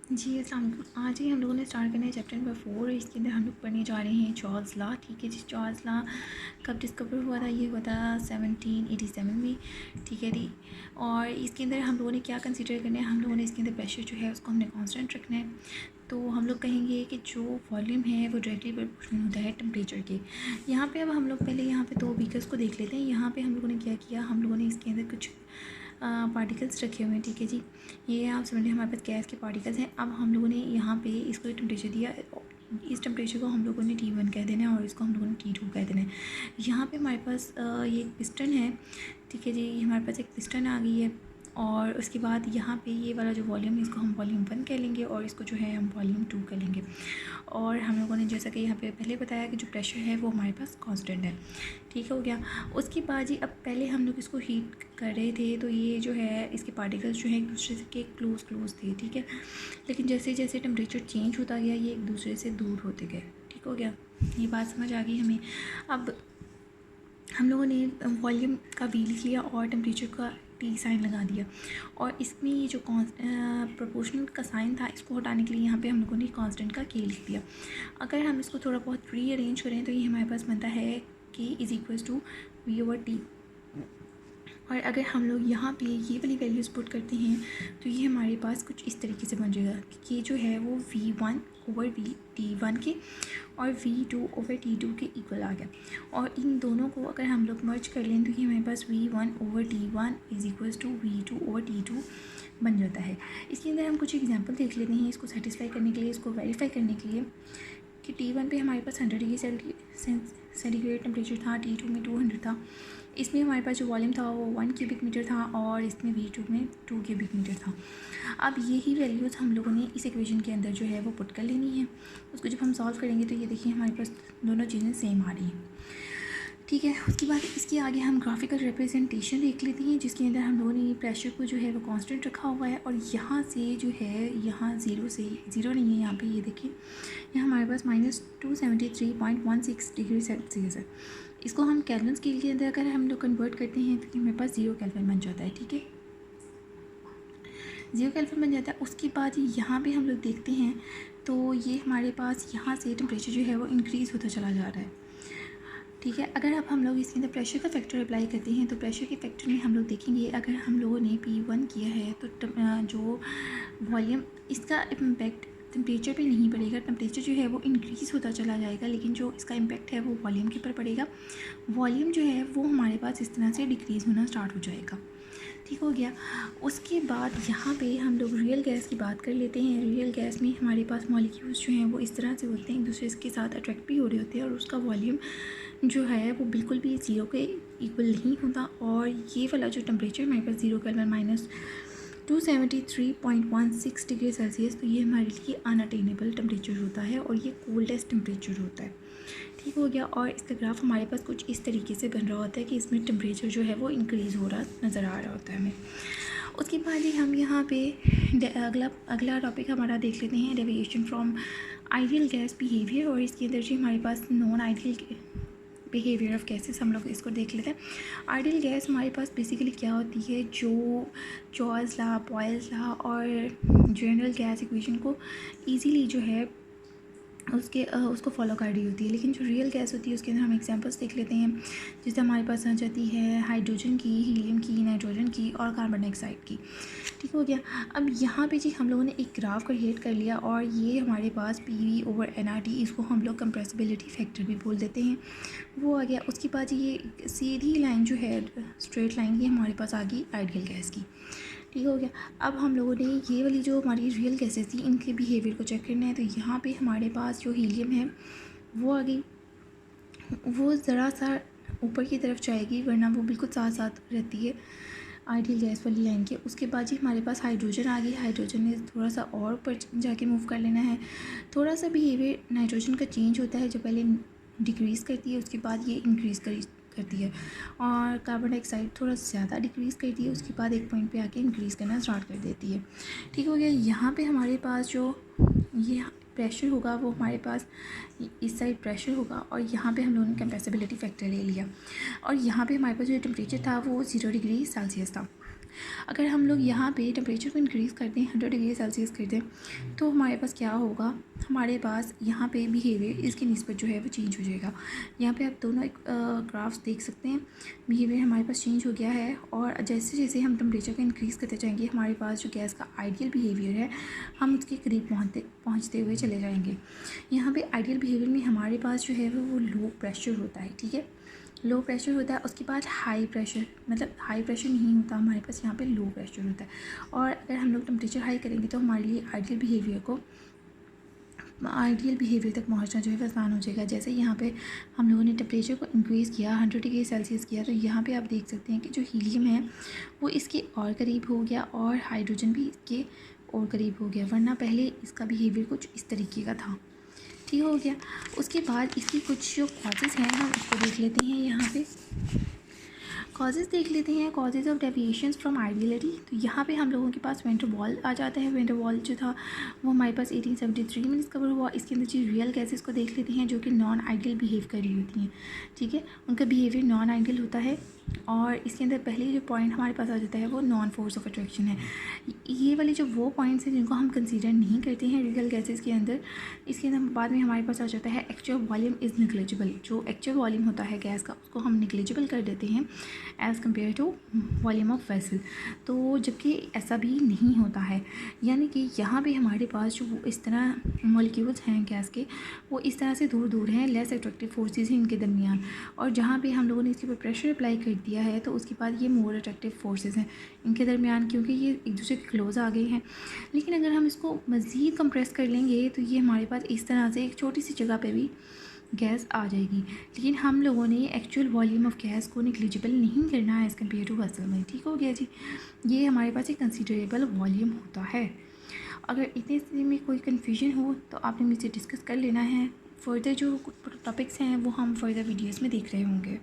जी, अस्सलाम वालेकुम। आज ही हम लोगों ने स्टार्ट करना है चैप्टर नंबर 4। इसके अंदर हम लोग पढ़ने जा रहे हैं चार्ल्स लॉ। ठीक है जी, चार्ल्स लॉ कब डिस्कवर हुआ था? ये हुआ था 1787 में। ठीक है जी। और इसके अंदर हम लोगों ने क्या कंसीडर करना है? हम लोगों ने इसके अंदर प्रेशर जो है उसको हमने कांस्टेंट रखना है। तो हम लोग कहेंगे कि जो वॉल्यूम है वो डायरेक्टली प्रोपोर्शनल होता है टेम्परेचर के। यहाँ पे अब हम लोग पहले यहाँ पे 2 बीकर्स को देख लेते हैं। यहाँ पे हम लोगों ने क्या किया, हम लोगों ने इसके अंदर कुछ पार्टिकल्स रखे हुए हैं। ठीक है जी, ये आप समझ लें हमारे पास गैस के पार्टिकल्स हैं। अब हम लोगों ने यहाँ पे इसको टेम्परेचर दिया, इस टेम्परेचर को हम लोगों ने T1 कह देना है और इसको हम लोगों ने T2 कह देना है। यहाँ पे हमारे पास ये एक पिस्टन है। ठीक है जी, हमारे पास एक पिस्टन आ गई है और उसके बाद यहाँ पे ये वाला जो वॉल्यूम है इसको हम वॉल्यूम 1 कह लेंगे और इसको जो है हम वॉल्यूम 2 कह लेंगे। और हम लोगों ने जैसा कि यहाँ पे पहले बताया कि जो प्रेशर है वो हमारे पास कांस्टेंट है। ठीक हो गया। उसके बाद जी अब पहले हम लोग इसको हीट कर रहे थे तो ये जो है इसके पार्टिकल्स जो हैं एक दूसरे के क्लोज थे। ठीक है, लेकिन जैसे जैसे टेम्परेचर चेंज होता गया ये एक दूसरे से दूर होते गए। ठीक हो गया, ये बात समझ आ गई हमें। अब हम लोगों ने वॉल्यूम का वी लिख लिया और टेम्परेचर का टी साइन लगा दिया और इसमें ये जो प्रोपोर्शनल का साइन था इसको हटाने के लिए यहाँ पे हम लोगों ने कांस्टेंट का के लिख दिया। अगर हम इसको थोड़ा बहुत रीअरेंज करें तो ये हमारे पास बनता है के इज़ इक्वल्स टू V/T। और अगर हम लोग यहाँ पे ये वाली वैल्यूज़ पुट करते हैं तो ये हमारे पास कुछ इस तरीके से बन जाएगा कि ये जो है वो V1/T1 के और V2/T2 के इक्वल आ गया। और इन दोनों को अगर हम लोग मर्ज कर लें तो ये हमारे पास V1/T1 is equals to V2/T2 बन जाता है। इसके अंदर हम कुछ एग्जांपल देख लेते हैं इसको सेटिस्फाई करने के लिए, इसको वेरीफाई करने के लिए कि T1 पे हमारे पास 100 डिग्री सेंटीग्रेड टेम्परेचर था, T2 में 200 था। इसमें हमारे पास जो वॉल्यूम था वो 1 क्यूबिक मीटर था और इसमें V2 में 2 क्यूबिक मीटर था। अब यही वैल्यूज़ हम लोगों ने इस इक्वेशन के अंदर जो है वो पुट कर लेनी है। उसको जब हम सॉल्व करेंगे तो ये देखिए हमारे पास दोनों चीज़ें सेम आ रही हैं। ठीक है, उसके बाद इसके आगे हम ग्राफिकल रिप्रेजेंटेशन देख लेते हैं जिसके अंदर हम लोगों ने प्रेशर को जो है वो कांस्टेंट रखा हुआ है और यहाँ से जो है यहाँ ज़ीरो नहीं है, यहाँ पे ये देखिए यहाँ हमारे पास -273.16 डिग्री सेल्सियस है। इसको हम केल्विन स्केल के अंदर अगर हम लोग कन्वर्ट करते हैं तो हमारे पास 0 केल्विन बन जाता है। ठीक है, 0 केल्विन बन जाता है। उसके बाद यहाँ पे हम लोग देखते हैं तो ये हमारे पास यहाँ से टेम्परेचर जो है वो इंक्रीज़ होता चला जा रहा है। ठीक है, अगर अब हम लोग इसके अंदर प्रेशर का फैक्टर अप्लाई करते हैं तो प्रेशर के फैक्टर में हम लोग देखेंगे अगर हम लोगों ने P1 किया है तो जो वॉल्यूम इसका इम्पैक्ट टेम्परेचर पे नहीं पड़ेगा। टेम्परेचर जो है वो इंक्रीज़ होता चला जाएगा लेकिन जो इसका इम्पैक्ट है वो वॉल्यूम के ऊपर पड़ेगा। वॉल्यूम जो है वो हमारे पास इस तरह से डिक्रीज़ होना स्टार्ट हो जाएगा। ठीक हो गया। उसके बाद यहाँ पे हम लोग रियल गैस की बात कर लेते हैं। रियल गैस में हमारे पास मॉलिक्यूल्स जो हैं वो इस तरह से होते हैं, एक दूसरे के साथ अट्रैक्ट भी हो रहे होते हैं और उसका वॉल्यूम जो है वो बिल्कुल भी 0 के इक्वल नहीं होता। और ये वाला जो टेम्परेचर हमारे पास 0 केल्विन -273.16 डिग्री सेल्सियस, तो ये हमारे लिए अनअटेनेबल टेम्परेचर होता है और ये कोल्डेस्ट टेम्परेचर होता है। ठीक हो गया। और इसका ग्राफ हमारे पास कुछ इस तरीके से बन रहा होता है कि इसमें टेम्परेचर जो है वो इंक्रीज़ हो रहा नज़र आ रहा होता है हमें। उसके बाद ही हम यहाँ पे अगला टॉपिक हमारा देख लेते हैं, deviation from ideal gas behaviour. और इसके अंदर जी हमारे पास non ideal behaviour of gases हम लोग इसको देख लेते हैं। आइडियल गैस हमारे पास बेसिकली क्या होती है, जो चार्ल्स लॉ, बॉयल्स लॉ और जनरल गैस इक्वेशन को इजीली जो है उसको फॉलो कर रही होती है। लेकिन जो रियल गैस होती है उसके अंदर हम एग्जांपल्स देख लेते हैं, जिससे हमारे पास आ जाती है हाइड्रोजन की, हीलियम की, नाइट्रोजन की और कार्बन डाइऑक्साइड की। ठीक हो गया। अब यहाँ पे जी हम लोगों ने एक ग्राफ क्रिएट कर लिया और ये हमारे पास PV/nRT, इसको हम लोग कंप्रेसिबिलिटी फैक्टर भी बोल देते हैं, वो आ गया। उसके बाद ये सीधी लाइन जो है स्ट्रेट लाइन, ये हमारे पास आ गई आइडियल गैस की। ठीक हो गया। अब हम लोगों ने ये वाली जो हमारी रियल गैसेस थी इनके बिहेवियर को चेक करना है। तो यहाँ पे हमारे पास जो हीलियम है वो आ गई, वो ज़रा सा ऊपर की तरफ जाएगी वरना वो बिल्कुल साथ साथ रहती है आइडियल गैस वाली लाइन के। उसके बाद जी हमारे पास हाइड्रोजन आ गई। हाइड्रोजन ने थोड़ा सा और ऊपर जाके मूव कर लेना है। थोड़ा सा बिहेवियर नाइट्रोजन का चेंज होता है, जो पहले डिक्रीज़ करती है उसके बाद ये इंक्रीज़ करती है। और कार्बन डाइऑक्साइड थोड़ा ज़्यादा डिक्रीज़ करती है, उसके बाद एक पॉइंट पे आके इंक्रीज़ करना स्टार्ट कर देती है। ठीक हो गया। यहाँ पे हमारे पास जो ये प्रेशर होगा वो हमारे पास इस साइड प्रेशर होगा और यहाँ पे हम लोगों ने कंप्रेसिबिलिटी फैक्टर ले लिया और यहाँ पे हमारे पास जो टेम्परेचर था वो 0 डिग्री सेल्सियस था। अगर हम लोग यहाँ पे टेम्परेचर को इंक्रीज़ करते हैं 100 डिग्री सेल्सियस कर दें तो हमारे पास क्या होगा, हमारे पास यहाँ पे बिहेवियर इसकी निस्बत जो है वो चेंज हो जाएगा। यहाँ पे आप दोनों एक ग्राफ्स देख सकते हैं, बिहेवियर हमारे पास चेंज हो गया है और जैसे जैसे हम टेम्परेचर को इंक्रीज़ करते जाएंगे हमारे पास जो गैस का आइडियल बिहेवियर है हम उसके करीब पहुँचते हुए चले जाएंगे। यहाँ पर आइडियल बिहेवियर में हमारे पास जो है वो लो प्रेशर होता है, ठीक है, लो प्रेशर होता है। उसके बाद हाई प्रेशर, मतलब हाई प्रेशर नहीं होता हमारे पास, यहाँ पे लो प्रेशर होता है। और अगर हम लोग टेम्परेचर हाई करेंगे तो हमारे लिए आइडियल बिहेवियर तक पहुँचना जो है आसान हो जाएगा। जैसे यहाँ पे हम लोगों ने टेम्परेचर को इंक्रीज़ किया 100 डिग्री सेल्सियस किया तो यहाँ पे आप देख सकते हैं कि जो हीलियम है वो इसके और करीब हो गया और हाइड्रोजन भी इसके और करीब हो गया, वरना पहले इसका बिहेवियर कुछ इस तरीके का था, ठीक हो गया। उसके बाद इसकी कुछ जो कॉजेज़ हैं हम उसको देख लेते हैं। यहाँ पे कॉजेज़ देख लेते हैं, causes of deviations from ideality. तो यहाँ पे हम लोगों के पास वेन डर वाल आ जाता है। वेन डर वाल जो था वो हमारे पास 1873 में डिस्कवर हुआ। इसके अंदर जो रियल गैसेस को देख लेते हैं जो कि नॉन आइडियल बिहेव कर रही होती हैं, ठीक है, उनका बिहेवियर नॉन आइडियल होता है। और इसके अंदर पहले जो पॉइंट हमारे पास आ जाता है वो नॉन फोर्स ऑफ अट्रैक्शन है। ये वाले जो वो पॉइंट्स हैं जिनको हम कंसीडर नहीं करते हैं रियल गैसेस के अंदर। इसके अंदर बाद में हमारे पास आ जाता है एक्चुअल वॉल्यूम इज़ निग्लिजिबल। जो एक्चुअल वॉल्यूम होता है गैस का उसको हम निग्लिजिबल कर देते हैं as compare to volume of vessel. तो जबकि ऐसा भी नहीं होता है, यानी कि यहाँ पे हमारे पास जो वो इस तरह मॉलिक्यूल्स हैं गैस के वो इस तरह से दूर दूर हैं, लेस अट्रैक्टिव फोर्सेस हैं इनके दरमियान। और जहाँ पे हम लोगों ने इसके ऊपर प्रेशर अप्लाई कर दिया है तो उसके बाद ये मोर अट्रैक्टिव फोर्सेस हैं इनके दरमियान, क्योंकि ये एक दूसरे के क्लोज आ गए हैं। लेकिन अगर हम इसको मज़ीद कंप्रेस कर लेंगे तो ये हमारे पास इस तरह से एक छोटी सी जगह पे भी गैस आ जाएगी। लेकिन हम लोगों ने एक्चुअल वॉल्यूम ऑफ गैस को निग्लिजिबल नहीं करना है एज़ कम्पेयर टू वेसल में, ठीक हो गया जी। ये हमारे पास एक कंसिडरेबल वॉल्यूम होता है। अगर इतने से में कोई कन्फ्यूजन हो तो आपने मुझसे डिस्कस कर लेना है। फर्दर जो टॉपिक्स हैं वो हम फर्दर वीडियोज़ में देख रहे होंगे।